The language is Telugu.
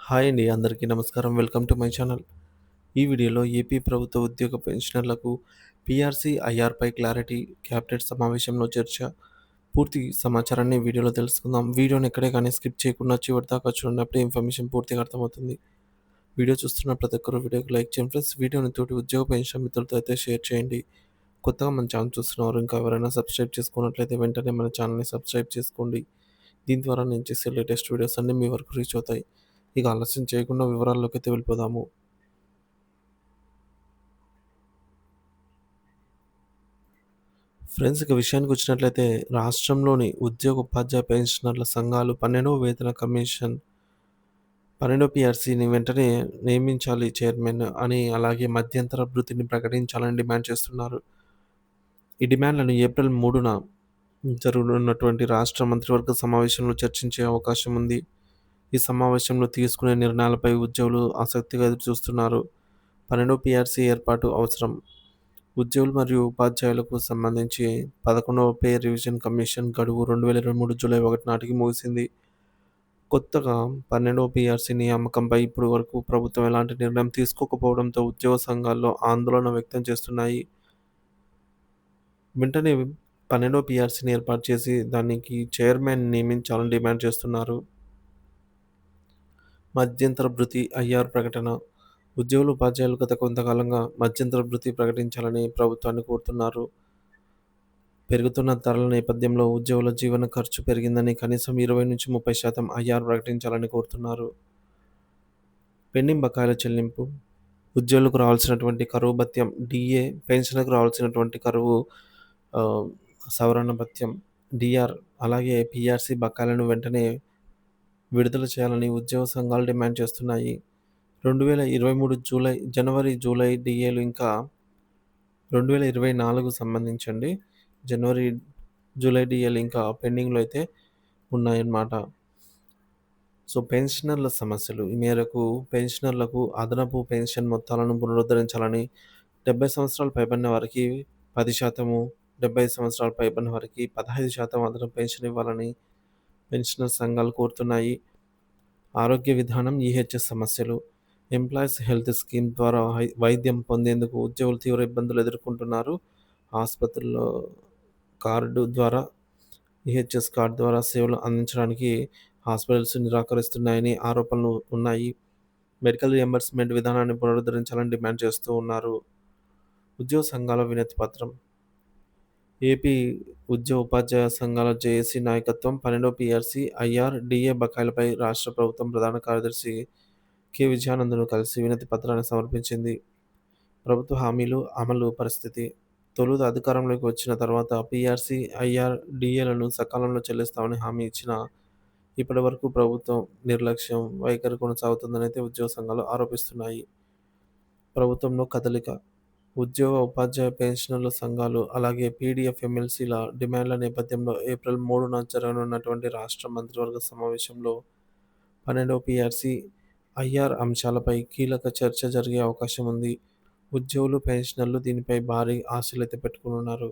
హాయ్ అండి. అందరికీ నమస్కారం. Welcome to my channel. ఈ వీడియోలో ఏపీ ప్రభుత్వ ఉద్యోగ పెన్షనర్లకు పీఆర్సీ, ఐఆర్‌పై క్లారిటీ, క్యాబినెట్ సమావేశంలో చర్చ. పూర్తి సమాచారాన్ని వీడియోలో తెలుసుకుందాం. వీడియోని ఎక్కడే కానీ స్కిప్ చేయకుండా చివరి దాకా చూడండి. అప్పుడే ఇన్ఫర్మేషన్ పూర్తిగా అర్థమవుతుంది. వీడియో చూస్తున్న ప్రతి ఒక్కరు వీడియోకి లైక్ చేయండి ఫ్రెండ్స్. వీడియోని తోటి ఉద్యోగ పెన్షన్ మిత్రులతో అయితే షేర్ చేయండి. కొత్తగా మన ఛానల్ చూస్తున్నవారు ఇంకా ఎవరైనా సబ్స్క్రైబ్ చేసుకున్నట్లయితే వెంటనే మన ఛానల్‌ని సబ్స్క్రైబ్ చేసుకోండి. దీని ద్వారా నేను చేసే లేటెస్ట్ వీడియోస్ అన్నీ మీ వరకు రీచ్ అవుతాయి. ఇక ఆలస్యం చేయకుండా వివరాల్లోకైతే వెళ్ళిపోదాము. ఫ్రెండ్స్, ఇక విషయానికి వచ్చినట్లయితే రాష్ట్రంలోని ఉద్యోగ ఉపాధ్యాయ పెన్షనర్ల సంఘాలు 12వ వేతన కమిషన్ 12 పీఆర్సీని వెంటనే నియమించాలి చైర్మన్ అని, అలాగే మధ్యంతర భృతిని ప్రకటించాలని డిమాండ్ చేస్తున్నారు. ఈ డిమాండ్లను ఏప్రిల్ 3న జరగనున్నటువంటి రాష్ట్ర మంత్రివర్గ సమావేశంలో చర్చించే అవకాశం ఉంది. ఈ సమావేశంలో తీసుకునే నిర్ణయాలపై ఉద్యోగులు ఆసక్తిగా ఎదురుచూస్తున్నారు. 12 పీఆర్సీ ఏర్పాటు అవసరం. ఉద్యోగులు మరియు ఉపాధ్యాయులకు సంబంధించి 11వ పే రివిజన్ కమిషన్ గడువు 2023 జూలై 1 నాటికి ముగిసింది. కొత్తగా 12వ పీఆర్సీ నియామకంపై ఇప్పటి వరకు ప్రభుత్వం ఎలాంటి నిర్ణయం తీసుకోకపోవడంతో ఉద్యోగ సంఘాల్లో ఆందోళన వ్యక్తం చేస్తున్నాయి. వెంటనే 12వ పీఆర్సీని ఏర్పాటు చేసి దానికి చైర్మన్ నియమించాలని డిమాండ్ చేస్తున్నారు. మధ్యంతర భృతి, ఐఆర్ ప్రకటన. ఉద్యోగులు, ఉపాధ్యాయులు గత కొంతకాలంగా మధ్యంతర భృతి ప్రకటించాలని ప్రభుత్వాన్ని కోరుతున్నారు. పెరుగుతున్న ధరల నేపథ్యంలో ఉద్యోగుల జీవన ఖర్చు పెరిగిందని కనీసం 20-30% ఐఆర్ ప్రకటించాలని కోరుతున్నారు. పెండింగ్ బకాయిల చెల్లింపు. ఉద్యోగులకు రావాల్సినటువంటి కరువు భత్యం, డీఏ, పెన్షన్లకు రావాల్సినటువంటి కరువు సవరణ భత్యం, డీఆర్, అలాగే పీఆర్సీ బకాయిలను వెంటనే విడుదల చేయాలని ఉద్యోగ సంఘాలు డిమాండ్ చేస్తున్నాయి. 2023 జనవరి, జూలై డీఏలు ఇంకా 2024 సంబంధించండి. జనవరి, జూలై డీఏలు ఇంకా పెండింగ్‌లో అయితే ఉన్నాయన్నమాట. సో, పెన్షనర్ల సమస్యలు. ఈ మేరకు పెన్షనర్లకు అదనపు పెన్షన్ మొత్తాలను పునరుద్ధరించాలని, 70 సంవత్సరాలు పైబడిన వారికి 10%, 75 సంవత్సరాలు పైబడిన వారికి 15% అదనపు పెన్షన్ ఇవ్వాలని పెన్షనర్ సంఘాలు కోరుతున్నాయి. ఆరోగ్య విధానం, ఈహెచ్ఎస్ సమస్యలు. ఎంప్లాయీస్ హెల్త్ స్కీమ్ ద్వారా వైద్యం పొందేందుకు ఉద్యోగులు తీవ్ర ఇబ్బందులు ఎదుర్కొంటున్నారు. ఆసుపత్రుల్లో కార్డు ద్వారా, ఈహెచ్ఎస్ కార్డు ద్వారా సేవలు అందించడానికి హాస్పిటల్స్ నిరాకరిస్తున్నాయని ఆరోపణలు ఉన్నాయి. మెడికల్ రియంబర్స్‌మెంట్ విధానాన్ని పునరుద్ధరించాలని డిమాండ్ చేస్తూ ఉన్నారు. ఉద్యోగ సంఘాల వినతి పత్రం. ఏపీ ఉద్యోగ ఉపాధ్యాయ సంఘాల జేఏసీ నాయకత్వం 12వ పీఆర్సీ, ఐఆర్, డీఏ బకాయిలపై రాష్ట్ర ప్రభుత్వం ప్రధాన కార్యదర్శి కె. విజయానంద్‌ను కలిసి వినతి పత్రాన్ని సమర్పించింది. ప్రభుత్వ హామీలు, అమలు పరిస్థితి. తొలుత అధికారంలోకి వచ్చిన తర్వాత పీఆర్సీ, ఐఆర్, డీఏలను సకాలంలో చెల్లిస్తామని హామీ ఇచ్చినా ఇప్పటివరకు ప్రభుత్వం నిర్లక్ష్యం వైఖరి కొనసాగుతుందనైతే ఉద్యోగ సంఘాలు ఆరోపిస్తున్నాయి. ప్రభుత్వంలో కదలిక. ఉద్యోగ, ఉపాధ్యాయ పెన్షనర్ల సంఘాలు అలాగే పీడీఎఫ్ ఎమ్మెల్సీల డిమాండ్ల నేపథ్యంలో ఏప్రిల్ 3న జరగనున్నటువంటి రాష్ట్ర మంత్రివర్గ సమావేశంలో 12వ పీఆర్సీ, ఐఆర్ అంశాలపై కీలక చర్చ జరిగే అవకాశం ఉంది. ఉద్యోగులు, పెన్షనర్లు దీనిపై భారీ ఆశలైతే పెట్టుకోనున్నారు.